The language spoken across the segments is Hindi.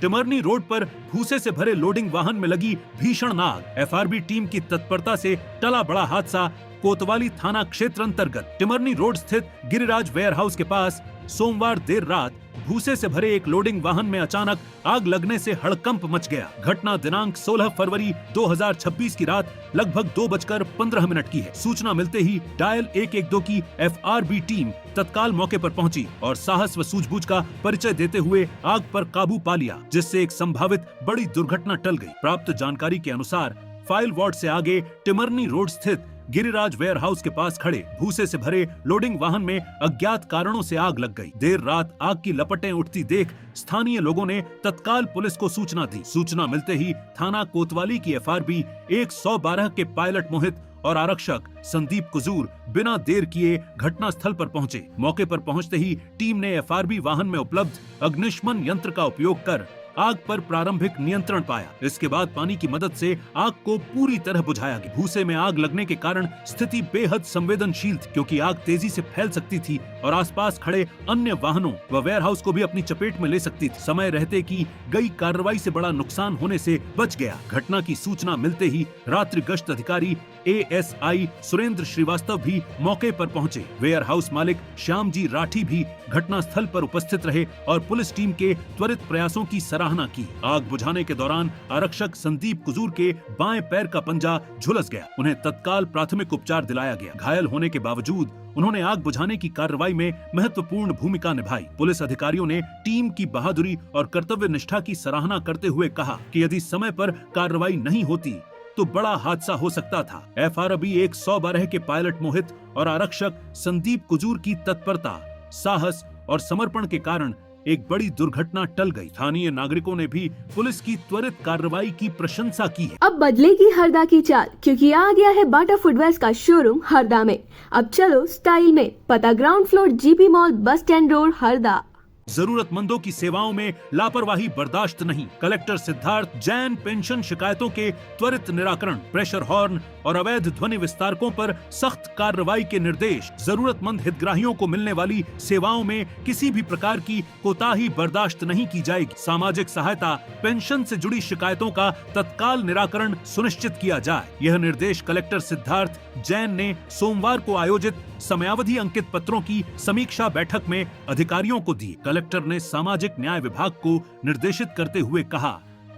टिमरनी रोड पर भूसे से भरे लोडिंग वाहन में लगी भीषण आग। एफआरबी टीम की तत्परता से टला बड़ा हादसा। कोतवाली थाना क्षेत्र अंतर्गत टिमरनी रोड स्थित गिरिराज वेयरहाउस के पास सोमवार देर रात भूसे से भरे एक लोडिंग वाहन में अचानक आग लगने से हड़कंप मच गया। घटना दिनांक 16 फरवरी 2026 की रात लगभग 2:15 की है। सूचना मिलते ही डायल 112 की एफआरबी टीम तत्काल मौके पर पहुंची और साहस व सूझबूझ का परिचय देते हुए आग पर काबू पा लिया, जिससे एक संभावित बड़ी दुर्घटना टल गई। प्राप्त जानकारी के अनुसार फाइल वार्ड से आगे टिमरनी रोड स्थित गिरिराज वेयरहाउस के पास खड़े भूसे से भरे लोडिंग वाहन में अज्ञात कारणों से आग लग गई। देर रात आग की लपटें उठती देख स्थानीय लोगों ने तत्काल पुलिस को सूचना दी। सूचना मिलते ही थाना कोतवाली की एफआरबी 112 के पायलट मोहित और आरक्षक संदीप कुजूर बिना देर किए घटना स्थल पर पहुंचे। मौके पर पहुंचते ही टीम ने एफआरबी वाहन में उपलब्ध अग्निशमन यंत्र का उपयोग कर आग पर प्रारंभिक नियंत्रण पाया। इसके बाद पानी की मदद से आग को पूरी तरह बुझाया गया। भूसे में आग लगने के कारण स्थिति बेहद संवेदनशील थी, क्योंकि आग तेजी से फैल सकती थी और आसपास खड़े अन्य वाहनों व वेयरहाउस को भी अपनी चपेट में ले सकती थी। समय रहते की गई कार्रवाई से बड़ा नुकसान होने से बच गया। घटना की सूचना मिलते ही रात्रि गश्त अधिकारी एएसआई सुरेंद्र श्रीवास्तव भी मौके पर पहुंचे। वेयरहाउस मालिक श्याम जी राठी भी घटना स्थल पर उपस्थित रहे और पुलिस टीम के त्वरित प्रयासों की सराहना की। आग बुझाने के दौरान आरक्षक संदीप कुजूर के बाएं पैर का पंजा झुलस गया। उन्हें तत्काल प्राथमिक उपचार दिलाया गया। घायल होने के बावजूद उन्होंने आग बुझाने की कार्रवाई में महत्वपूर्ण भूमिका निभाई। पुलिस अधिकारियों ने टीम की बहादुरी और कर्तव्य निष्ठा की सराहना करते हुए कहा कि यदि समय पर कार्रवाई नहीं होती तो बड़ा हादसा हो सकता था। एफआरबी 112 के पायलट मोहित और आरक्षक संदीप कुजूर की तत्परता, साहस और समर्पण के कारण एक बड़ी दुर्घटना टल गई। स्थानीय नागरिकों ने भी पुलिस की त्वरित कार्रवाई की प्रशंसा की है। अब बदलेगी हरदा की चाल, क्योंकि आ गया है बाटा फुटवेयर का शोरूम हरदा में। अब चलो स्टाइल में। पता ground floor GP mall, bus stand road, Harda. जरूरतमंदों की सेवाओं में लापरवाही बर्दाश्त नहीं। कलेक्टर सिद्धार्थ जैन पेंशन शिकायतों के त्वरित निराकरण, प्रेशर हॉर्न और अवैध ध्वनि विस्तारकों पर सख्त कार्रवाई के निर्देश। जरूरतमंद हितग्राहियों को मिलने वाली सेवाओं में किसी भी प्रकार की कोताही बर्दाश्त नहीं की जाएगी। सामाजिक सहायता, पेंशन से जुड़ी शिकायतों का तत्काल निराकरण सुनिश्चित किया जाए। यह निर्देश कलेक्टर सिद्धार्थ जैन ने सोमवार को आयोजित समयावधि अंकित पत्रों की समीक्षा बैठक में अधिकारियों को दिए। कलेक्टर ने सामाजिक न्याय विभाग को निर्देशित करते हुए कहा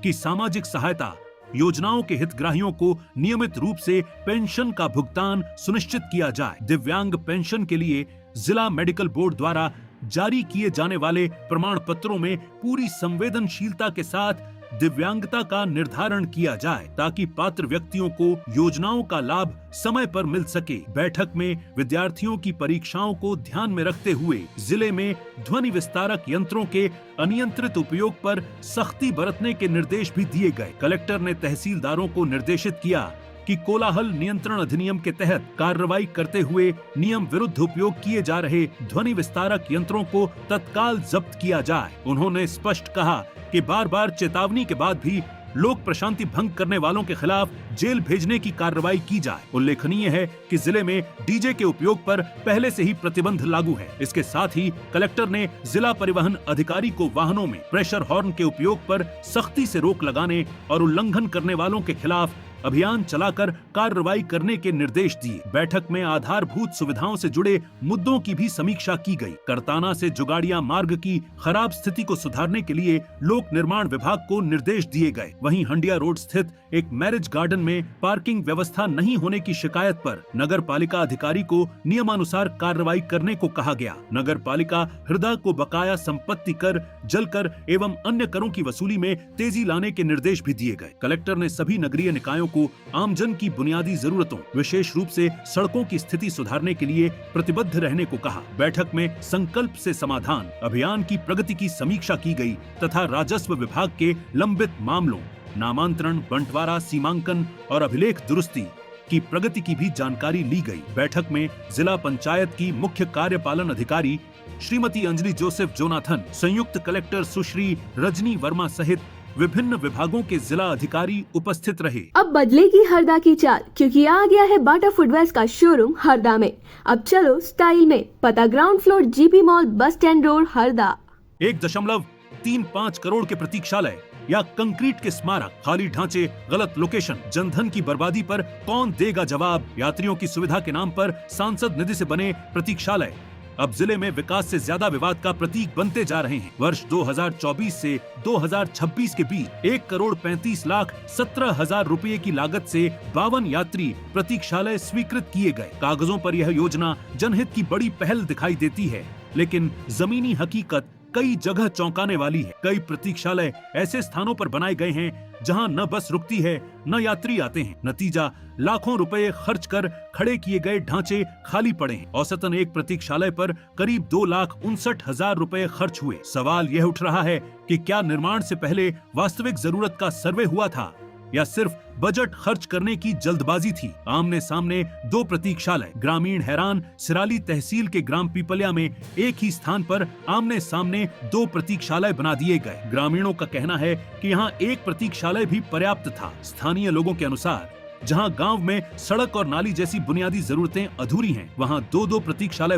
कि सामाजिक सहायता योजनाओं के हितग्राहियों को नियमित रूप से पेंशन का भुगतान सुनिश्चित किया जाए। दिव्यांग पेंशन के लिए जिला मेडिकल बोर्ड द्वारा जारी किए जाने वाले प्रमाण पत्रों में पूरी संवेदनशीलता के साथ दिव्यांगता का निर्धारण किया जाए, ताकि पात्र व्यक्तियों को योजनाओं का लाभ समय पर मिल सके। बैठक में विद्यार्थियों की परीक्षाओं को ध्यान में रखते हुए जिले में ध्वनि विस्तारक यंत्रों के अनियंत्रित उपयोग पर सख्ती बरतने के निर्देश भी दिए गए। कलेक्टर ने तहसीलदारों को निर्देशित किया कि कोलाहल नियंत्रण अधिनियम के तहत कार्रवाई करते हुए नियम विरुद्ध उपयोग किए जा रहे ध्वनि विस्तारक यंत्रों को तत्काल जब्त किया जाए। उन्होंने स्पष्ट कहा कि बार बार चेतावनी के बाद भी लोक प्रशांति भंग करने वालों के खिलाफ जेल भेजने की कार्रवाई की जाए। उल्लेखनीय है कि जिले में डीजे के उपयोग पर पहले से ही प्रतिबंध लागू है। इसके साथ ही कलेक्टर ने जिला परिवहन अधिकारी को वाहनों में प्रेशर हॉर्न के उपयोग पर सख्ती से रोक लगाने और उल्लंघन करने वालों के खिलाफ अभियान चलाकर कार्रवाई करने के निर्देश दिए। बैठक में आधारभूत सुविधाओं से जुड़े मुद्दों की भी समीक्षा की गई। करताना से जुगाड़िया मार्ग की खराब स्थिति को सुधारने के लिए लोक निर्माण विभाग को निर्देश दिए गए। वहीं हंडिया रोड स्थित एक मैरिज गार्डन में पार्किंग व्यवस्था नहीं होने की शिकायत पर नगर पालिका अधिकारी को नियमानुसार कार्रवाई करने को कहा गया। नगर पालिका हृदय को बकाया संपत्ति कर, जल कर एवं अन्य करों की वसूली में तेजी लाने के निर्देश भी दिए गए। कलेक्टर ने सभी नगरीय निकायों को आमजन की बुनियादी जरूरतों, विशेष रूप से सड़कों की स्थिति सुधारने के लिए प्रतिबद्ध रहने को कहा। बैठक में संकल्प से समाधान अभियान की प्रगति की समीक्षा की गई तथा राजस्व विभाग के लंबित मामलों, नामांतरण, बंटवारा, सीमांकन और अभिलेख दुरुस्ती की प्रगति की भी जानकारी ली गई। बैठक में जिला पंचायत की मुख्य कार्यपालन अधिकारी श्रीमती अंजलि जोसेफ जोनाथन, संयुक्त कलेक्टर सुश्री रजनी वर्मा सहित विभिन्न विभागों के जिला अधिकारी उपस्थित रहे। अब बदलेगी हरदा की चाल, क्योंकि आ गया है बाटा फुटवेयर का शोरूम हरदा में। अब चलो स्टाइल में। पता ground floor GP mall, bus stand road, Harda. 1.3 3-5 crore के प्रतीक्षालय या कंक्रीट के स्मारक, खाली ढांचे, गलत लोकेशन, जनधन की बर्बादी पर कौन देगा जवाब? यात्रियों की सुविधा के नाम पर सांसद निधि से बने प्रतीक्षालय अब जिले में विकास से ज्यादा विवाद का प्रतीक बनते जा रहे हैं। वर्ष 2024 से 2026 के बीच 1,35,17,000 रुपए की लागत से 52 यात्री प्रतीक्षालय स्वीकृत किए गए। कागजों पर यह योजना जनहित की बड़ी पहल दिखाई देती है, लेकिन जमीनी हकीकत कई जगह चौंकाने वाली है। कई प्रतीक्षालय ऐसे स्थानों पर बनाए गए हैं जहां न बस रुकती है न यात्री आते हैं। नतीजा, लाखों रुपए खर्च कर खड़े किए गए ढांचे खाली पड़े हैं। औसतन एक प्रतीक्षालय पर करीब 2,59,000 रुपए खर्च हुए। सवाल यह उठ रहा है कि क्या निर्माण से पहले वास्तविक जरूरत का सर्वे हुआ था या सिर्फ बजट खर्च करने की जल्दबाजी थी? आमने सामने दो प्रतीक्षालय, ग्रामीण हैरान। सिराली तहसील के ग्राम पीपलिया में एक ही स्थान पर आमने सामने दो प्रतीक्षालय बना दिए गए। ग्रामीणों का कहना है कि यहाँ एक प्रतीक्षालय भी पर्याप्त था। स्थानीय लोगों के अनुसार जहां गांव में सड़क और नाली जैसी बुनियादी जरूरतें अधूरी हैं, वहां दो दो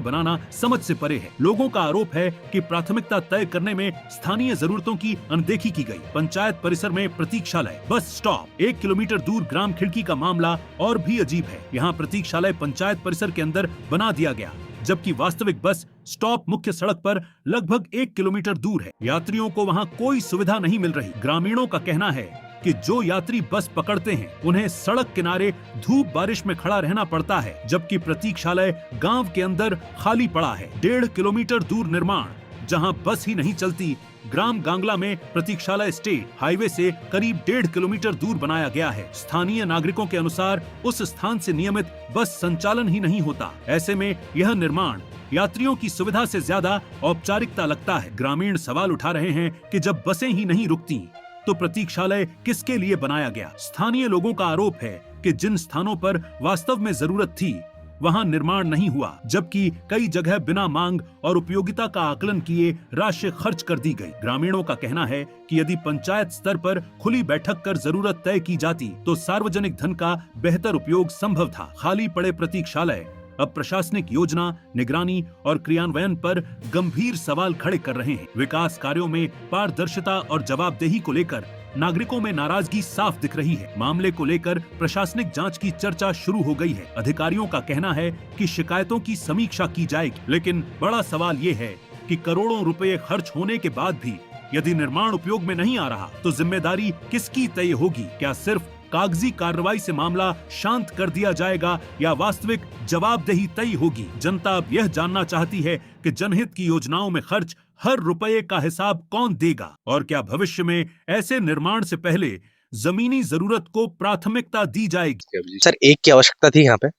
बनाना समझ से परे है। लोगों का आरोप है कि प्राथमिकता तय करने में स्थानीय जरूरतों की अनदेखी की गई। पंचायत परिसर में प्रतीक्षालय, बस स्टॉप 1 किलोमीटर दूर ग्राम खिड़की का मामला और भी अजीब है। यहाँ प्रतीक्षालय पंचायत परिसर के अंदर बना दिया गया, जबकि वास्तविक बस स्टॉप मुख्य सड़क पर लगभग 1 किलोमीटर दूर है। यात्रियों को वहाँ कोई सुविधा नहीं मिल रही। ग्रामीणों का कहना है कि जो यात्री बस पकड़ते हैं उन्हें सड़क किनारे धूप बारिश में खड़ा रहना पड़ता है, जबकि प्रतीक्षालय गांव के अंदर खाली पड़ा है। 1.5 किलोमीटर दूर निर्माण, जहां बस ही नहीं चलती। ग्राम गांगला में प्रतीक्षालय स्टेट हाईवे से करीब 1.5 किलोमीटर दूर बनाया गया है। स्थानीय नागरिकों के अनुसार उस स्थान से नियमित बस संचालन ही नहीं होता। ऐसे में यह निर्माण यात्रियों की सुविधा से ज्यादा औपचारिकता लगता है। ग्रामीण सवाल उठा रहे हैं कि जब बसें ही नहीं रुकती तो प्रतीक्षालय किसके लिए बनाया गया? स्थानीय लोगों का आरोप है कि जिन स्थानों पर वास्तव में जरूरत थी वहां निर्माण नहीं हुआ, जबकि कई जगह बिना मांग और उपयोगिता का आकलन किए राशि खर्च कर दी गई। ग्रामीणों का कहना है कि यदि पंचायत स्तर पर खुली बैठक कर जरूरत तय की जाती तो सार्वजनिक धन का बेहतर उपयोग संभव था। खाली पड़े प्रतीक्षालय अब प्रशासनिक योजना, निगरानी और क्रियान्वयन पर गंभीर सवाल खड़े कर रहे हैं। विकास कार्यों में पारदर्शिता और जवाबदेही को लेकर नागरिकों में नाराजगी साफ दिख रही है। मामले को लेकर प्रशासनिक जांच की चर्चा शुरू हो गई है। अधिकारियों का कहना है कि शिकायतों की समीक्षा की जाएगी, लेकिन बड़ा सवाल ये है कि करोड़ों रुपए खर्च होने के बाद भी यदि निर्माण उपयोग में नहीं आ रहा तो जिम्मेदारी किसकी तय होगी? क्या सिर्फ कागजी कार्रवाई से मामला शांत कर दिया जाएगा या वास्तविक जवाबदेही तय होगी? जनता अब यह जानना चाहती है कि जनहित की योजनाओं में खर्च हर रुपये का हिसाब कौन देगा और क्या भविष्य में ऐसे निर्माण से पहले जमीनी जरूरत को प्राथमिकता दी जाएगी? सर, एक की आवश्यकता थी यहाँ पे,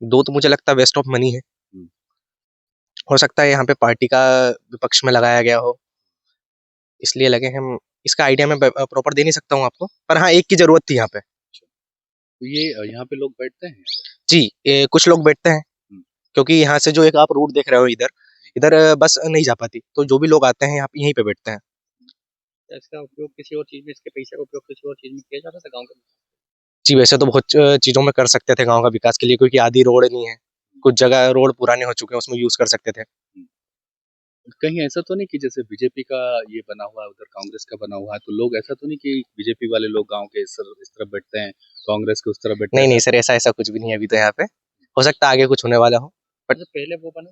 दो तो मुझे लगता है वेस्ट ऑफ मनी है। हो सकता है यहाँ पे पार्टी का विपक्ष में लगाया गया हो, इसलिए लगे हम। इसका आइडिया मैं प्रॉपर दे नहीं सकता हूँ आपको, पर हाँ एक की जरूरत थी यहाँ पे। तो ये यहाँ पे लोग बैठते हैं? जी, कुछ लोग बैठते हैं, क्योंकि यहाँ से जो एक आप रूट देख रहे हो इधर बस नहीं जा पाती, तो जो भी लोग आते हैं यहाँ पे यहीं पे बैठते हैं। इसका उपयोग किसी और चीज में, इसके पैसे का उपयोग किसी और चीज में किया जा सकता है गाँव के? जी, वैसे तो बहुत चीजों में कर सकते थे गाँव का विकास के लिए, क्योंकि आधी रोड नहीं है, कुछ जगह रोड पुराने हो चुके हैं, उसमें यूज कर सकते थे। कहीं ऐसा तो नहीं कि जैसे बीजेपी का ये बना हुआ है, उधर कांग्रेस का बना हुआ है, तो लोग ऐसा तो नहीं कि बीजेपी वाले लोग गांव के इस तरफ बैठते हैं, कांग्रेस के उस तरफ बैठते हैं? नहीं सर, ऐसा कुछ भी नहीं है अभी तो यहाँ पे। हो सकता है आगे कुछ होने वाला हो, बट तो पहले वो बना,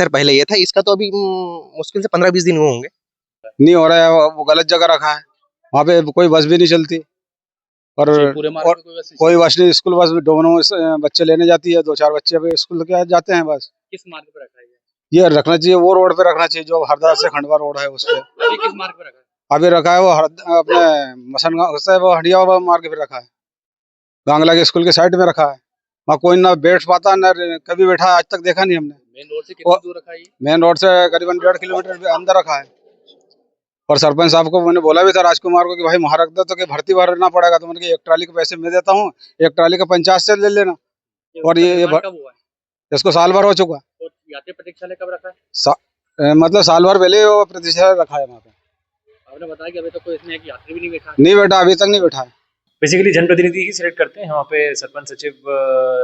पहले ये था। इसका तो अभी मुश्किल से 15-20 दिन हुए होंगे। नहीं हो रहा है, वो गलत जगह रखा है, वहाँ पे कोई बस भी नहीं चलती और कोई बस नहीं। स्कूल बस दोनों बच्चे लेने जाती है, 2-4 बच्चे अभी स्कूल के जाते हैं बस। किस मार्ग पे रखा है ये रखना चाहिए, वो रोड पे रखना चाहिए जो हरदा से खंडवा रोड है उस पे। अभी किस मार्ग पे रखा है? अभी रखा है वो अपने मसन गाँव से वो हंडिया मार्ग पे रखा है, गांगला के स्कूल के साइड में रखा है। वहाँ कोई ना बैठ पाता ना कभी बैठा, आज तक देखा नहीं हमने। मेन रोड से कितनी दूर रखा है? मेन रोड से करीबन 1.5 किलोमीटर अंदर रखा है। और सरपंच साहब को मैंने बोला भी था, राजकुमार को, कि भाई वहाँ रख दो तो कि भर्ती भरना पड़ेगा। तो मैंने एक ट्राली के पैसे मैं देता हूँ, एक ट्राली का 50 से ले लेना। और ये इसको साल भर हो चुका। और यात्री प्रतीक्षालय कब रखा है? मतलब साल भर पहले वो प्रतीक्षालय रखा है वहाँ पे। आपने बताया कि अभी तक कोई इसमें एक यात्री भी नहीं बैठा है? नहीं बैठा, अभी तक नहीं बैठा है। बेसिकली जनप्रतिनिधि ही सिलेक्ट करते हैं वहाँ पे, सरपंच सचिव,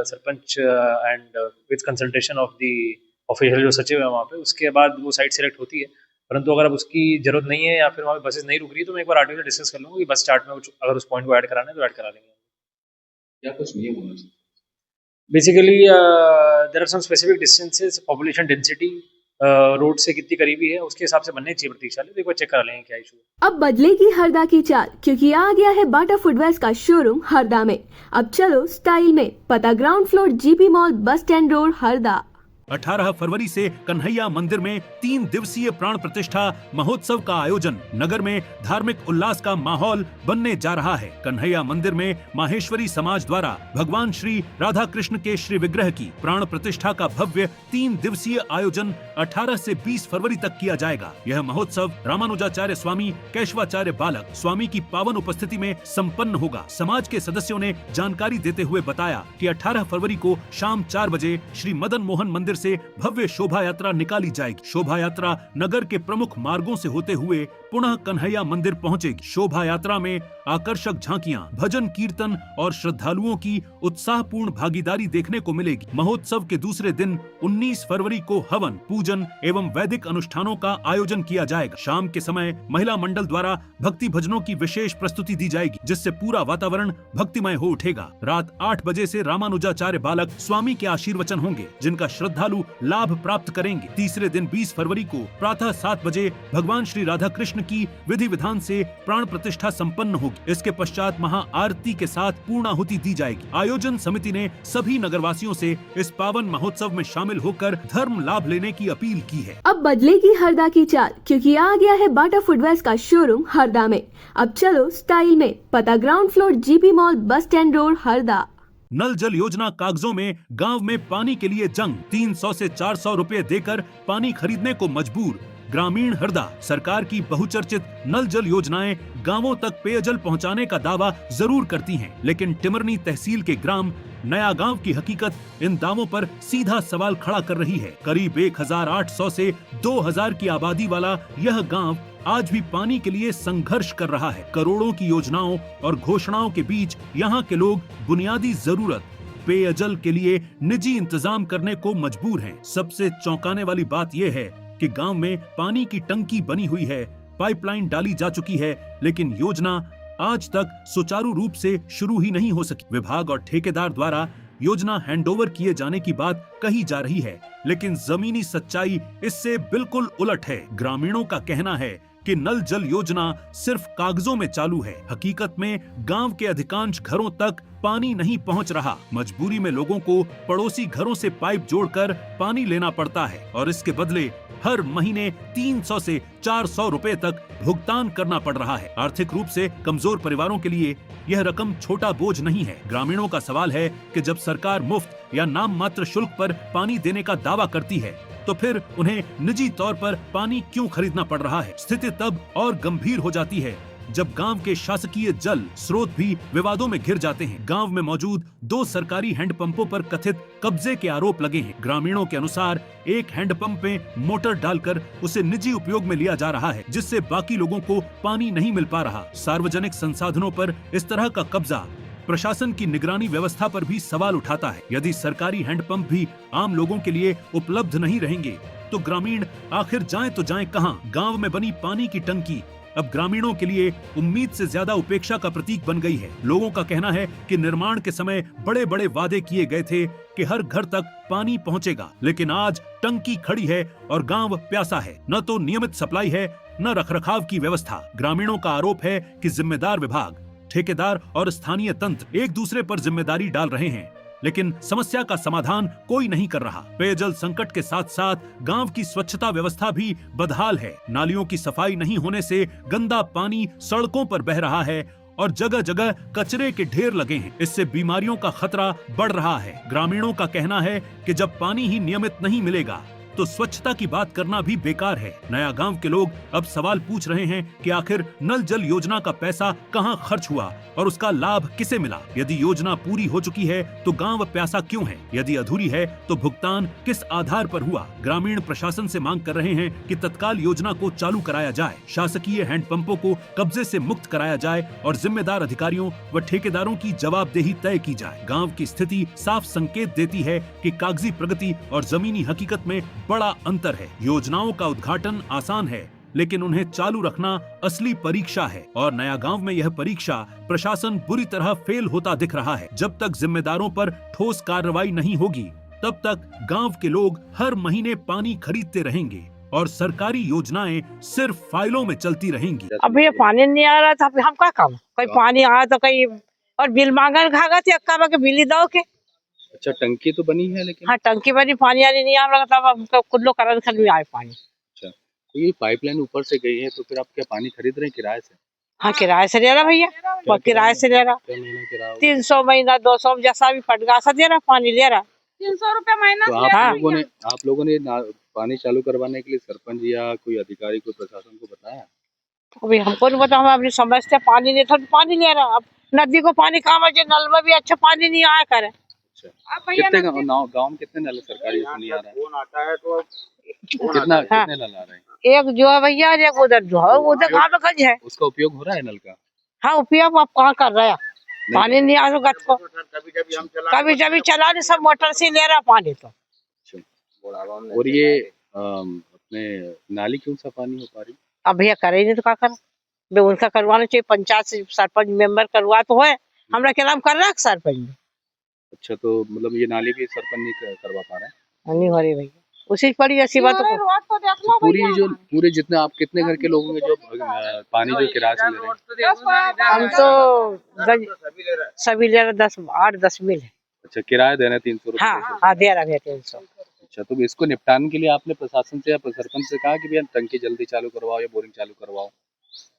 sarpanch and with consultation of the official जो सचिव है वहाँ पे, उसके बाद वो साइट सिलेक्ट होती है। परंतु अगर अब उसकी जरूरत नहीं है या फिर वहाँ पे बसेस नहीं रुक रही तो मैं एक बार आरटीओ से डिस्कस कर लूँगा कि बस चार्ट में कुछ अगर उस पॉइंट को ऐड कराना है तो ऐड करा लेंगे। क्या कुछ नियम होना चाहिए? Basically there are some specific distances, population density road से कितनी करीबी है उसके हिसाब से बनने चाहिए प्रतीक्षालय, तो एक बार चेक करा लेंगे क्या इशू है। अब बदलेगी हरदा की चाल क्योंकि आ गया है बाटा फुटवेयर्स का शोरूम हरदा में। अब चलो स्टाइल में, पता ground floor GP mall bus stand road Harda. 18 फरवरी से कन्हैया मंदिर में 3 दिवसीय प्राण प्रतिष्ठा महोत्सव का आयोजन। नगर में धार्मिक उल्लास का माहौल बनने जा रहा है। कन्हैया मंदिर में माहेश्वरी समाज द्वारा भगवान श्री राधा कृष्ण के श्री विग्रह की प्राण प्रतिष्ठा का भव्य 3 दिवसीय आयोजन 18 से 20 फरवरी तक किया जाएगा। यह महोत्सव रामानुजाचार्य स्वामी केशवाचार्य बालक स्वामी की पावन उपस्थिति में संपन्न होगा। समाज के सदस्यों ने जानकारी देते हुए बताया कि 18 फरवरी को शाम 4 बजे श्री मदन मोहन मंदिर से भव्य शोभा यात्रा निकाली जाएगी। शोभा यात्रा नगर के प्रमुख मार्गों से होते हुए पुनः कन्हैया मंदिर पहुंचेगी। शोभा यात्रा में आकर्षक झांकियां, भजन कीर्तन और श्रद्धालुओं की उत्साहपूर्ण भागीदारी देखने को मिलेगी। महोत्सव के दूसरे दिन 19 फरवरी को हवन, पूजन एवं वैदिक अनुष्ठानों का आयोजन किया जाएगा। शाम के समय महिला मंडल द्वारा भक्ति भजनों की विशेष प्रस्तुति दी जाएगी, जिससे पूरा वातावरण भक्तिमय हो उठेगा। रात 8 बजे से रामानुजाचार्य बालक स्वामी के आशीर्वचन होंगे, जिनका श्रद्धालु लाभ प्राप्त करेंगे। तीसरे दिन 20 फरवरी को प्रातः 7 बजे भगवान श्री राधा कृष्ण की विधि विधान से प्राण प्रतिष्ठा संपन्न होगी। इसके पश्चात महा आरती के साथ पूर्णाहुति दी जाएगी। आयोजन समिति ने सभी नगरवासियों से इस पावन महोत्सव में शामिल होकर धर्म लाभ लेने की अपील की है। अब बदलेगी हरदा की चाल क्योंकि आ गया है बाटा फुटवेयर्स का शोरूम हरदा में। अब चलो स्टाइल में, पता ground floor GP mall bus stand road Harda. नल जल योजना कागजों में, गांव में पानी के लिए जंग। 300 से 400 रुपए देकर पानी खरीदने को मजबूर ग्रामीण हरदा। सरकार की बहुचर्चित नल जल योजनाएं गांवों तक पेयजल पहुंचाने का दावा जरूर करती हैं, लेकिन टिमरनी तहसील के ग्राम नया गांव की हकीकत इन दावों पर सीधा सवाल खड़ा कर रही है। करीब 1800 से 2000 की आबादी वाला यह गांव आज भी पानी के लिए संघर्ष कर रहा है। करोड़ों की योजनाओं और घोषणाओं के बीच यहाँ के लोग बुनियादी जरूरत पेयजल के लिए निजी इंतजाम करने को मजबूर हैं। सबसे चौंकाने वाली बात यह है कि गांव में पानी की टंकी बनी हुई है, पाइपलाइन डाली जा चुकी है, लेकिन योजना आज तक सुचारू रूप से शुरू ही नहीं हो सकी। विभाग और ठेकेदार द्वारा योजना हैंडओवर किए जाने की बात कही जा रही है, लेकिन जमीनी सच्चाई इससे बिल्कुल उलट है। ग्रामीणों का कहना है कि नल जल योजना सिर्फ कागजों में चालू है। हकीकत में गांव के अधिकांश घरों तक पानी नहीं पहुंच रहा। मजबूरी में लोगों को पड़ोसी घरों से पाइप जोड़कर पानी लेना पड़ता है और इसके बदले हर महीने 300 से 400 रुपए तक भुगतान करना पड़ रहा है। आर्थिक रूप से कमजोर परिवारों के लिए यह रकम छोटा बोझ नहीं है। ग्रामीणों का सवाल है कि जब सरकार मुफ्त या नाम मात्र शुल्क पर पानी देने का दावा करती है, तो फिर उन्हें निजी तौर पर पानी क्यों खरीदना पड़ रहा है। स्थिति तब और गंभीर हो जाती है जब गांव के शासकीय जल स्रोत भी विवादों में घिर जाते हैं। गांव में मौजूद 2 सरकारी हैंडपंपों पर कथित कब्जे के आरोप लगे हैं। ग्रामीणों के अनुसार एक हैंडपंप में मोटर डालकर उसे निजी उपयोग में लिया जा रहा है, जिससे बाकी लोगों को पानी नहीं मिल पा रहा। सार्वजनिक संसाधनों पर इस तरह का कब्जा प्रशासन की निगरानी व्यवस्था पर भी सवाल उठाता है। यदि सरकारी हैंडपंप भी आम लोगों के लिए उपलब्ध नहीं रहेंगे तो ग्रामीण आखिर जाएं तो जाएं कहां। गांव में बनी पानी की टंकी अब ग्रामीणों के लिए उम्मीद से ज्यादा उपेक्षा का प्रतीक बन गई है। लोगों का कहना है कि निर्माण के समय बड़े बड़े वादे किए गए थे कि हर घर तक पानी पहुंचेगा, लेकिन आज टंकी खड़ी है और गांव प्यासा है। न तो नियमित सप्लाई है, न रखरखाव की व्यवस्था। ग्रामीणों का आरोप है कि जिम्मेदार विभाग, ठेकेदार और स्थानीय तंत्र एक दूसरे पर जिम्मेदारी डाल रहे हैं, लेकिन समस्या का समाधान कोई नहीं कर रहा। पेयजल संकट के साथ साथ गांव की स्वच्छता व्यवस्था भी बदहाल है। नालियों की सफाई नहीं होने से गंदा पानी सड़कों पर बह रहा है और जगह जगह कचरे के ढेर लगे हैं। इससे बीमारियों का खतरा बढ़ रहा है। ग्रामीणों का कहना है कि जब पानी ही नियमित नहीं मिलेगा तो स्वच्छता की बात करना भी बेकार है। नया गांव के लोग अब सवाल पूछ रहे हैं कि आखिर नल जल योजना का पैसा कहां खर्च हुआ और उसका लाभ किसे मिला। यदि योजना पूरी हो चुकी है तो गांव प्यासा क्यों है, यदि अधूरी है तो भुगतान किस आधार पर हुआ। ग्रामीण प्रशासन से मांग कर रहे हैं कि तत्काल योजना को चालू कराया जाए, शासकीय हैंडपंपों को कब्जे से मुक्त कराया जाए और जिम्मेदार अधिकारियों व ठेकेदारों की जवाबदेही तय की जाए। गाँव की स्थिति साफ संकेत देती है कि कागजी प्रगति और जमीनी हकीकत में बड़ा अंतर है। योजनाओं का उद्घाटन आसान है, लेकिन उन्हें चालू रखना असली परीक्षा है और नया गांव में यह परीक्षा प्रशासन बुरी तरह फेल होता दिख रहा है। जब तक जिम्मेदारों पर ठोस कार्रवाई नहीं होगी, तब तक गांव के लोग हर महीने पानी खरीदते रहेंगे और सरकारी योजनाएं सिर्फ फाइलों में चलती रहेंगी। अब ये पानी नहीं आ रहा था, हम क्या काम, कोई पानी आया तो कहीं और बिल मांगन खागा थे, अक्का के बिल दो के। अच्छा, टंकी तो बनी है लेकिन। हाँ, टंकी बनी, पानी आने नहीं आ रहा था, हमको कुल्लो करन खन में आए पानी। अच्छा, तो ये पाइपलाइन ऊपर से गई है, तो फिर आप क्या पानी खरीद रहे हैं किराए से? हाँ, किराए से ले रहा भैया, किराए से ले रहा। 300 महीना 200 जैसा भी पटगा सा दे रहा, पानी ले रहा 300 रुपए महीना। तो आप लोगों ने पानी चालू करवाने के लिए सरपंच या कोई अधिकारी को प्रशासन को बताया? अभी हमको नहीं पता, हम अपनी समझ से पानी नहीं था, पानी ले रहा। अब नदी को पानी कहाँ बचे, नल में भी अच्छा पानी नहीं आया करे। कितने गाँव में कितने नल सरकारी नहीं आ रहा है? कितने नल आ रहे हैं? एक जो है भैया, एक उधर जो है, उधर कहाँ पे गज है, उसका उपयोग हो रहा है नल का? हाँ, उपयोग आप कहाँ कर रहे हैं, पानी नहीं आ रहा गज को। कभी जब चला नहीं, सब मोटर से ले रहा पानी। तो और ये अपने नाली क्यों सफाई हो पा रही? अब भैया करे नहीं तो क्या कर, उनका करवाना चाहिए, पंचायत से सरपंच मेंबर करवा तो है, हमरा के नाम कर रहा है सरपंच में। अच्छा, तो मतलब ये नाली भी सरपंच नहीं करवा पा रहे हैं? नहीं हो रही भैया, उसी पड़ी ऐसी बात को। पूरे जितने आप कितने घर के लोग होंगे जो पानी जो किराए से ले रहे हैं? हम तो सभी ले रहे 8-10 मिल है। अच्छा, किराया देना 300 रुपए? हाँ, दे रहा भैया 300। अच्छा, तो इसको निपटाने के लिए आपने प्रशासन से या सरपंच से कहा कि भैया टंकी जल्दी चालू करवाओ या बोरिंग चालू करवाओ,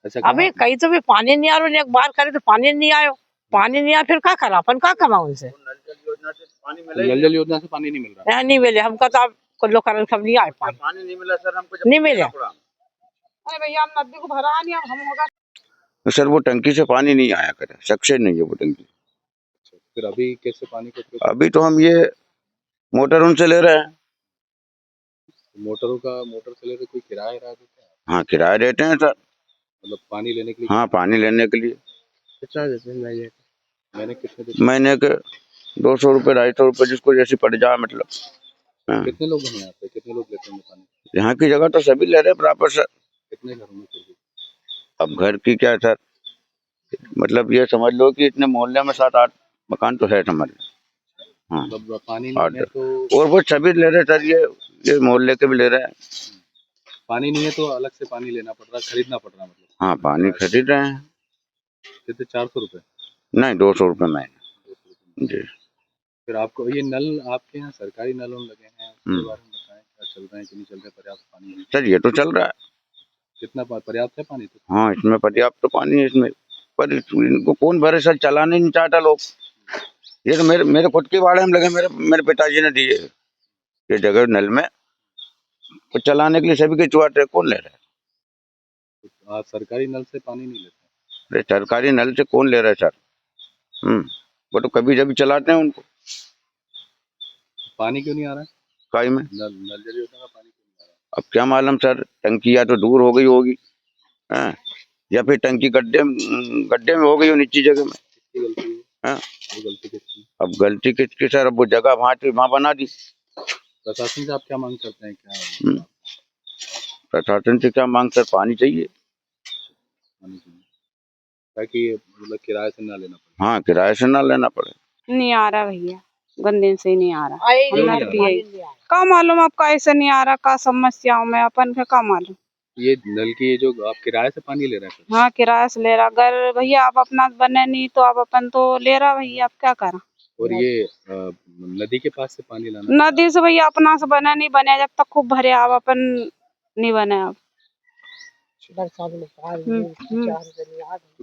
ऐसा कहा? अभी कहीं तो भी पानी नहीं आ रहा, एक बार करे तो पानी नहीं आयो, पानी नहीं आया फिर क्या करा, अपन क्या कमा उनसे? नल जल योजना से पानी नहीं मिल रहा? नहीं मिले हमको, तो कुल्लो करन सब नहीं आए, पानी नहीं मिला सर हमको, नहीं मिले। अरे भैया, हम नदी को भरा नहीं, अब हम होगा। तो सर वो टंकी से पानी नहीं आया करे, सक्सेस नहीं है वो टंकी। फिर अभी कैसे पानी को? अभी तो हम ये मोटर उनसे ले रहे हैं। मोटर से ले रहे, कोई किराया देते हैं? हाँ, किराया देते हैं सर। मतलब पानी लेने के लिए? हाँ, पानी लेने के लिए। कितना देते हैं महीने कितने देते? महीने के 200 रुपये 250 रुपये, जिसको जैसी पड़ जाए मतलब। हाँ। कितने लोग हैं यहाँ पे, कितने लोग लेते हैं पानी? यहाँ की जगह तो सभी ले रहे बराबर सर। कितने घरों में? अब घर की क्या सर, मतलब ये समझ लो कि इतने मोहल्ले में 7-8 मकान तो है समझ लो। हाँ, मतलब पानी नहीं है तो? और वो सभी ले रहे सर, ये मोहल्ले के भी ले रहे हैं। पानी नहीं है तो अलग से पानी लेना पड़ रहा, खरीदना पड़ रहा मतलब? हाँ, पानी खरीद रहे हैं। कितने, 400 रुपये? नहीं, 200 रुपये महीने जी। फिर आपको ये नल आपके यहाँ सरकारी नल लगे हैं, उसके बारे में बताएं, क्या चल रहे हैं कि नहीं चल रहे? पर्याप्त पानी सर ये तो चल रहा है। कितना पर्याप्त है पानी? तो हाँ, इसमें पर्याप्त तो पानी है इसमें, पर इनको कौन भरे सर, चलाने नहीं चाहता लोग। ये तो मेरे खुद के बाड़े में लगे, मेरे पिताजी ने दिए ये जगह नल में, तो चलाने के लिए सभी के चुहाते, कौन ले रहा है? आप सरकारी नल से पानी नहीं लेते? अरे सरकारी नल से कौन ले रहा है सर? वो तो कभी जब चलाते हैं उनको। पानी क्यों नहीं आ रहा है काई में? नल जल योजना का पानी क्यों नहीं आ रहा है? अब क्या मालूम सर, टंकी या तो दूर हो गई होगी, या फिर टंकी गड्ढे में हो गई हो निची जगह में। किसकी गलती है? वो गलती किसकी? अब गलती किसकी सर, अब वो जगह वहाँ बना दी। प्रशासन से आप क्या मांग करते हैं? क्या प्रशासन से क्या मांग सर, पानी चाहिए ताकि मतलब किराए से ना लेना पड़े। हाँ, किराए से ना लेना पड़े। नहीं आ रहा भैया, गंदे से नहीं आ रहा। क्यों नहीं आ रहा? का मालूम आपका ऐसे नहीं आ रहा, का समस्याओं में अपन का मालूम। ये नल की जो आप किराए से पानी ले रहे हैं? हाँ, किराए से ले रहा। अगर भैया आप अपना बने नहीं तो आप अपन तो ले रहा भैया, आप क्या करा। और ये नदी के पास से पानी लाना? नदी से भैया अपना से बने नहीं बने, जब तक खूब भरे आप अपन नहीं बने आप। तो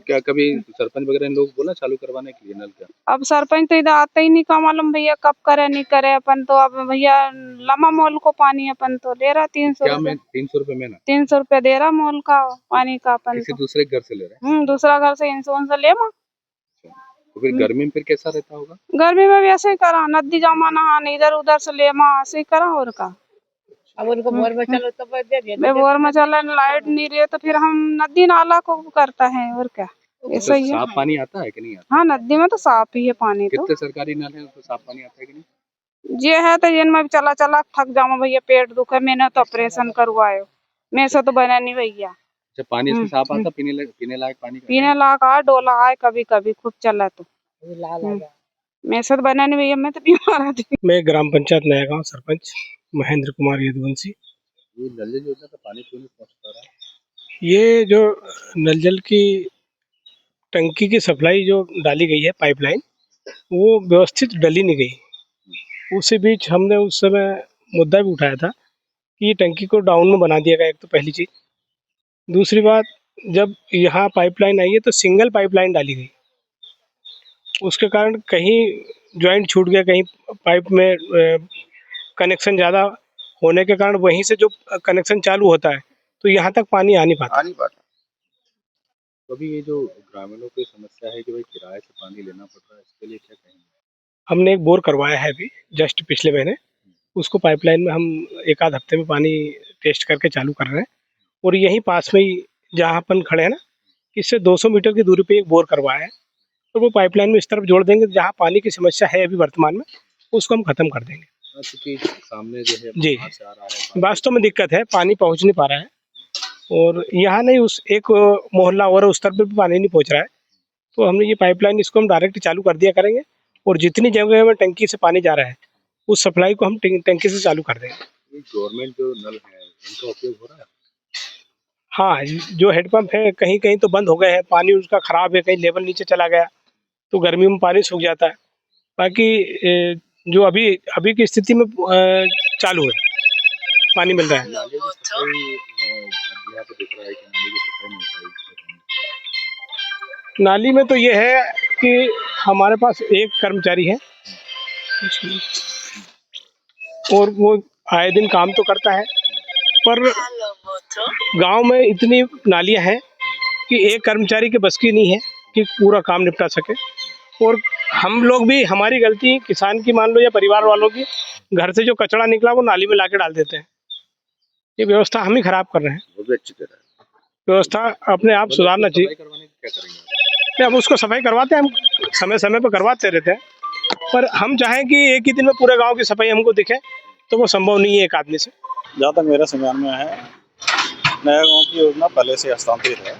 क्या कभी सरपंच वगैरह ने लोग बोला चालू करवाने के लिए नल का? अब सरपंच तो इधर आते ही नहीं, का मालूम भैया कब करे नहीं करे। अपन तो अब भैया लम्बा मोल को पानी अपन तो ले रहा 300 रुपये। 300 रुपये में ना? 300 रुपये दे रहा मोल का पानी का अपन। किसी दूसरे घर से ले रहे हैं? दूसरा घर से इंश्योरेंस ले मा। तो फिर गर्मी में फिर कैसा रहता होगा? गर्मी में भी ऐसे ही करा, नदी जमा नहाने इधर उधर से ले मा, ऐसे ही करा। और का अब उनको बोर में चलो तो दे दिया, बोर में चला, लाइट नहीं रही तो फिर हम नदी नाला को करता है। और क्या ऐसा ही है। साफ पानी आता है कि नहीं आता? हाँ, नदी में तो साफ ही है पानी। तो कितने सरकारी नल है, उसमें साफ पानी आता है कि नहीं? ये है तो जिनमें चला चला थक जाओ भैया, पेट दुखे, मैंने तो ऑपरेशन करवायो, मेरे से तो बना नहीं भैया। अच्छा, पानी इसमें साफ आता, पीने लायक पानी का? पीने लायक आ, डोला आए कभी कभी खूब चला तो। मेरे से तो बना नहीं भैया, मैं तो बीमार थी। मैं ग्राम पंचायत नया गाँव सरपंच महेंद्र कुमार यदुवंशी। ये नल जल योजना का पानी क्यों नहीं पहुंच पा रहा है? ये जो नल जल की टंकी की सप्लाई जो डाली गई है पाइपलाइन, वो व्यवस्थित डली नहीं गई। उसी बीच हमने उस समय मुद्दा भी उठाया था कि ये टंकी को डाउन में बना दिया गया, एक तो पहली चीज़। दूसरी बात, जब यहाँ पाइपलाइन आई है तो सिंगल पाइपलाइन डाली गई, उसके कारण कहीं जॉइंट छूट गया, कहीं पाइप में कनेक्शन ज़्यादा होने के कारण वहीं से जो कनेक्शन चालू होता है तो यहाँ तक पानी आ नहीं पाता। अभी ये जो ग्रामीणों की समस्या है कि भाई किराए से पानी लेना पड़ रहा है, इसके लिए क्या कहेंगे? हमने एक बोर करवाया है अभी जस्ट पिछले महीने, उसको पाइपलाइन में हम एक आध हफ्ते में पानी टेस्ट करके चालू कर रहे हैं। और यहीं पास में ही जहाँ अपन खड़े हैं ना, इससे 200 मीटर की दूरी पे एक बोर करवाया है, तो वो पाइपलाइन में इस तरफ जोड़ देंगे, जहाँ पानी की समस्या है अभी वर्तमान में उसको हम ख़त्म कर देंगे। क्योंकि सामने जो है जी, बाहर से आ रहा है, वास्तव में दिक्कत है, पानी पहुँच नहीं पा रहा है। और यहाँ नहीं, उस एक मोहल्ला और उस तरफ भी पानी नहीं पहुँच रहा है, तो हमने ये पाइपलाइन इसको हम डायरेक्ट चालू कर दिया करेंगे। और जितनी जगह में टंकी से पानी जा रहा है उस सप्लाई को हम टंकी से चालू कर देंगे। ये गवर्नमेंट जो नल है इनका उपयोग हो रहा है? हाँ, जो हेडपम्प है कहीं कहीं तो बंद हो गए हैं, पानी उसका ख़राब है, कहीं लेवल नीचे चला गया तो गर्मी में पानी सूख जाता है। बाकी जो अभी की स्थिति में चालू है, पानी मिल रहा है। नाले की सफाई यहाँ पे दिख रहा है कि नाले की सफाई नहीं हो पाई। नाली में तो ये है कि हमारे पास एक कर्मचारी है और वो आए दिन काम तो करता है, पर गांव में इतनी नालियां हैं कि एक कर्मचारी के बस की नहीं है कि पूरा काम निपटा सके। और हम लोग भी, हमारी गलती, किसान की मान लो या परिवार वालों की, घर से जो कचरा निकला वो नाली में लाके डाल देते हैं। ये व्यवस्था हम ही खराब कर रहे हैं। वो भी अच्छी तरह व्यवस्था अपने आप सुधारना चाहिए। क्या करेंगे? हम उसको सफाई करवाते हैं, हम समय समय पर करवाते रहते हैं, पर हम चाहें कि एक ही दिन में पूरे गांव की सफाई हमको दिखे तो वो संभव नहीं है एक आदमी से। जहाँ तक मेरा संज्ञान में है, नया गांव की योजना पहले से हस्तांतरित है,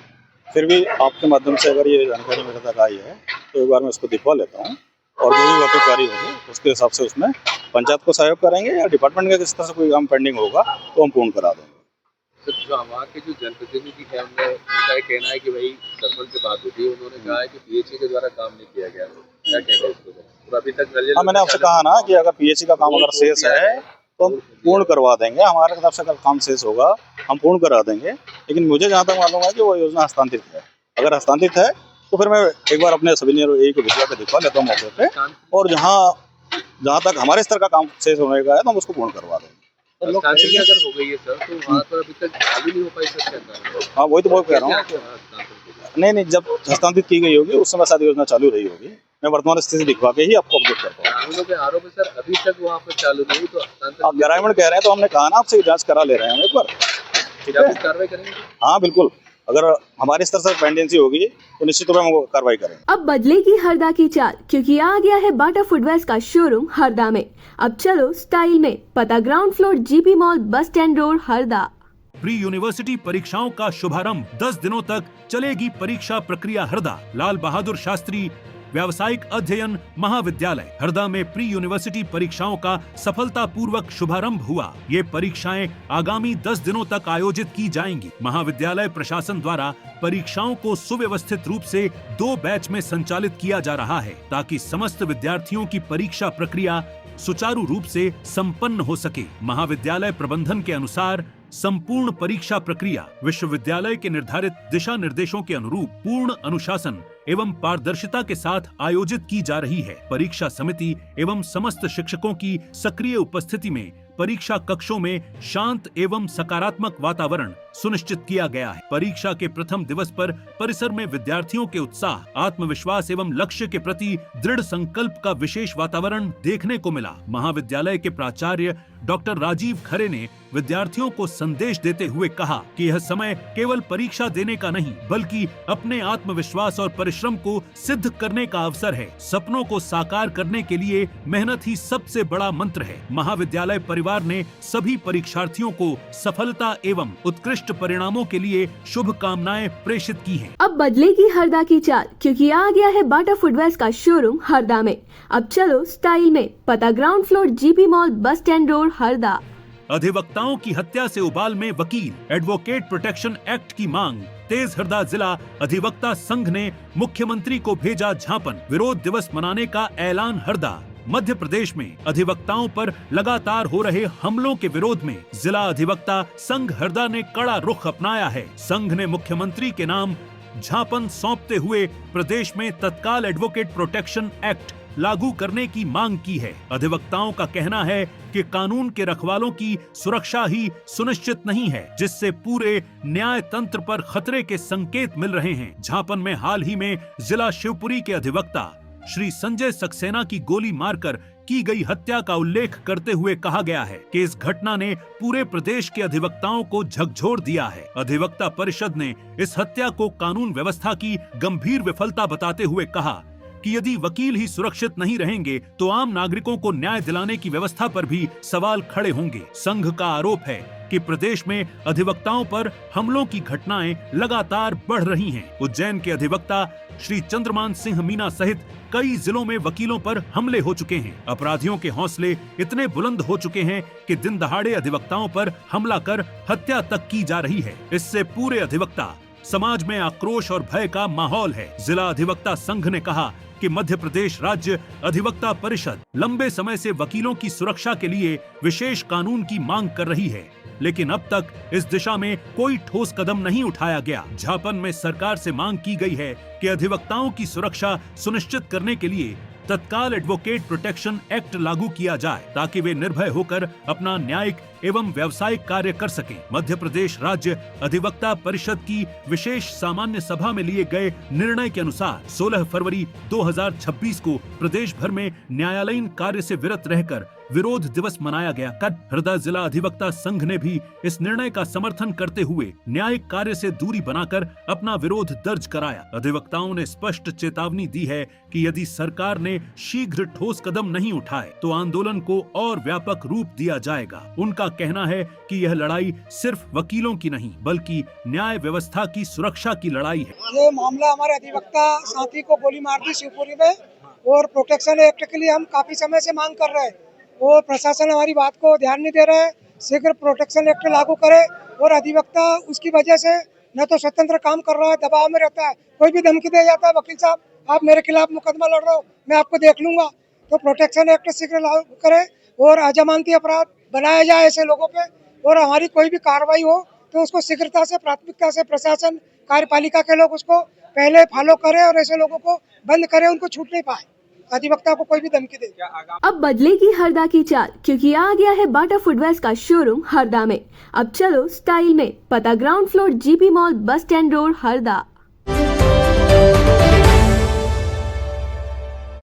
फिर भी आपके माध्यम से अगर ये जानकारी मेरे तक आई है तो एक बार मैं उसको दिखवा लेता हूँ, और जो भी वाकिफकारी होगी उसके हिसाब से उसमें पंचायत को सहयोग करेंगे या डिपार्टमेंट का किस तरह से कोई काम पेंडिंग होगा तो हम पूर्ण करा देंगे। तो जो वहाँ के जो जनप्रतिनिधि है, उनका कहना है कि भाई सरपंच से बात होती है, उन्होंने कहा है कि पीएचई के द्वारा काम नहीं किया गया, क्या कहते हैं इसको? तो अभी तक मैंने आपसे कहा ना कि अगर पीएचई का काम अगर शेष है तो हम पूर्ण करवा देंगे। हमारे तरफ से अगर काम शेष होगा हम पूर्ण करा देंगे, लेकिन मुझे जहाँ तक मालूम है कि वो योजना हस्तांतरित है। अगर हस्तांतरित है तो फिर मैं एक बार अपने सभी को भिजवा के दिखवा लेता हूँ मौके पे, और जहाँ तक हमारे स्तर का काम शेष होने का है तो हम उसको पूर्ण करवा देंगे। अगर हो गई है सर, तो वहाँ पर अभी तक चालू नहीं हो पाई सर? हाँ, वही तो मैं कह रहा हूँ। नहीं, जब हस्तांतरित की गई होगी उस समय शायद योजना चालू रही होगी। मैं वर्तमान स्थिति दिखवा के ही आपको अपडेट करता हूँ। ग्रामीणों के आरोप है सर, अभी तक वहाँ पर चालू नहीं, तो आप ग्रामीण कह रहे हैं तो हमने कहा ना आपसे जांच करा ले रहे हैं हम एक बार, ठीक है? कार्रवाई करेंगे? हाँ बिल्कुल, अगर हमारे स्तर से पेंडेंसी होगी तो निश्चित रूप से हम कार्रवाई करेंगे। अब बदलेगी हरदा की चाल, क्योंकि आ गया है बाटा फुटवेयर्स का शोरूम हरदा में। अब चलो स्टाइल में, पता ground floor GP mall, bus stand road, Harda. Pre university परीक्षाओं का शुभारंभ 10 दिनों तक चलेगी परीक्षा प्रक्रिया हरदा। लाल बहादुर शास्त्री व्यावसायिक अध्ययन महाविद्यालय हरदा में प्री यूनिवर्सिटी परीक्षाओं का सफलतापूर्वक शुभारंभ हुआ। ये परीक्षाएं आगामी 10 दिनों तक आयोजित की जाएंगी। महाविद्यालय प्रशासन द्वारा परीक्षाओं को सुव्यवस्थित रूप से 2 बैच में संचालित किया जा रहा है, ताकि समस्त विद्यार्थियों की परीक्षा प्रक्रिया सुचारू रूप से संपन्न हो सके। महाविद्यालय प्रबंधन के अनुसार संपूर्ण परीक्षा प्रक्रिया विश्वविद्यालय के निर्धारित दिशा निर्देशों के अनुरूप पूर्ण अनुशासन एवं पारदर्शिता के साथ आयोजित की जा रही है। परीक्षा समिति एवं समस्त शिक्षकों की सक्रिय उपस्थिति में परीक्षा कक्षों में शांत एवं सकारात्मक वातावरण सुनिश्चित किया गया है। परीक्षा के प्रथम दिवस पर परिसर में विद्यार्थियों के उत्साह, आत्मविश्वास एवं लक्ष्य के प्रति दृढ़ संकल्प का विशेष वातावरण देखने को मिला। महाविद्यालय के प्राचार्य डॉक्टर राजीव खरे ने विद्यार्थियों को संदेश देते हुए कहा कि यह समय केवल परीक्षा देने का नहीं, बल्कि अपने आत्मविश्वास और परिश्रम को सिद्ध करने का अवसर है। सपनों को साकार करने के लिए मेहनत ही सबसे बड़ा मंत्र है। महाविद्यालय परिवार ने सभी परीक्षार्थियों को सफलता एवं उत्कृष्ट उत्कृष्ट परिणामों के लिए शुभकामनाएं प्रेषित की हैं। अब बदलेगी हरदा की चाल, क्योंकि आ गया है बाटा फुटवेयर्स का शोरूम हरदा में। अब चलो स्टाइल में, पता ground floor GP mall, bus stand road, Harda. अधिवक्ताओं की हत्या से उबाल में वकील, एडवोकेट प्रोटेक्शन एक्ट की मांग। तेज हरदा जिला अधिवक्ता संघ ने मुख्यमंत्री को भेजा ज्ञापन, विरोध दिवस मनाने का ऐलान। हरदा मध्य प्रदेश में अधिवक्ताओं पर लगातार हो रहे हमलों के विरोध में जिला अधिवक्ता संघ हरदा ने कड़ा रुख अपनाया है। संघ ने मुख्यमंत्री के नाम ज्ञापन सौंपते हुए प्रदेश में तत्काल एडवोकेट प्रोटेक्शन एक्ट लागू करने की मांग की है। अधिवक्ताओं का कहना है कि कानून के रखवालों की सुरक्षा ही सुनिश्चित नहीं है, जिससे पूरे न्याय तंत्र पर खतरे के संकेत मिल रहे हैं। ज्ञापन में हाल ही में जिला शिवपुरी के अधिवक्ता श्री संजय सक्सेना की गोली मारकर की गई हत्या का उल्लेख करते हुए कहा गया है कि इस घटना ने पूरे प्रदेश के अधिवक्ताओं को झकझोर दिया है। अधिवक्ता परिषद ने इस हत्या को कानून व्यवस्था की गंभीर विफलता बताते हुए कहा कि यदि वकील ही सुरक्षित नहीं रहेंगे तो आम नागरिकों को न्याय दिलाने की व्यवस्था पर भी सवाल खड़े होंगे। संघ का आरोप है कि प्रदेश में अधिवक्ताओं पर हमलों की घटनाएं लगातार बढ़ रही हैं। उज्जैन के अधिवक्ता श्री चंद्रमान सिंह मीना सहित कई जिलों में वकीलों पर हमले हो चुके हैं। अपराधियों के हौसले इतने बुलंद हो चुके हैं कि दिन दहाड़े अधिवक्ताओं पर हमला कर हत्या तक की जा रही है। इससे पूरे अधिवक्ता समाज में आक्रोश और भय का माहौल है। जिला अधिवक्ता संघ ने कहा कि मध्य प्रदेश राज्य अधिवक्ता परिषद लंबे समय से वकीलों की सुरक्षा के लिए विशेष कानून की मांग कर रही है, लेकिन अब तक इस दिशा में कोई ठोस कदम नहीं उठाया गया। ज्ञापन में सरकार से मांग की गई है कि अधिवक्ताओं की सुरक्षा सुनिश्चित करने के लिए तत्काल एडवोकेट प्रोटेक्शन एक्ट लागू किया जाए, ताकि वे निर्भय होकर अपना न्यायिक एवं व्यावसायिक कार्य कर सकें। मध्य प्रदेश राज्य अधिवक्ता परिषद की विशेष सामान्य सभा में लिए गए निर्णय के अनुसार 16 फरवरी 2026 को प्रदेश भर में न्यायालयीन कार्य से विरत रहकर विरोध दिवस मनाया गया। हरदा जिला अधिवक्ता संघ ने भी इस निर्णय का समर्थन करते हुए न्यायिक कार्य से दूरी बनाकर अपना विरोध दर्ज कराया। अधिवक्ताओं ने स्पष्ट चेतावनी दी है कि यदि सरकार ने शीघ्र ठोस कदम नहीं उठाए तो आंदोलन को और व्यापक रूप दिया जाएगा। उनका कहना है कि यह लड़ाई सिर्फ वकीलों की नहीं बल्कि न्याय व्यवस्था की सुरक्षा की लड़ाई है। ये मामला हमारे अधिवक्ता साथी को गोली मार दी शिवपुरी में, और प्रोटेक्शन एक्ट के लिए हम काफी समय से मांग कर रहे हैं और प्रशासन हमारी बात को ध्यान नहीं दे रहा है। शीघ्र प्रोटेक्शन एक्ट लागू करे, और अधिवक्ता उसकी वजह से न तो स्वतंत्र काम कर रहा है, दबाव में रहता है। कोई भी धमकी दे जाता है, वकील साहब आप मेरे खिलाफ मुकदमा लड़ रहे हो, मैं आपको देख लूंगा। तो प्रोटेक्शन एक्ट शीघ्र लागू करे और अजमानती अपराध बनाया जाए ऐसे लोगों पे, और हमारी कोई भी कार्रवाई हो तो उसको शीघ्रता से, प्राथमिकता से प्रशासन, कार्यपालिका के लोग उसको पहले फॉलो करें और ऐसे लोगों को बंद करें, उनको छूट नहीं पाए, अधिवक्ता को कोई भी धमकी दे। अब बदलेगी हरदा की चाल, क्योंकि आ गया है बाटा फुटवेयर्स का शोरूम हरदा में। अब चलो स्टाइल में, पता ground floor GP mall, bus stand road, Harda.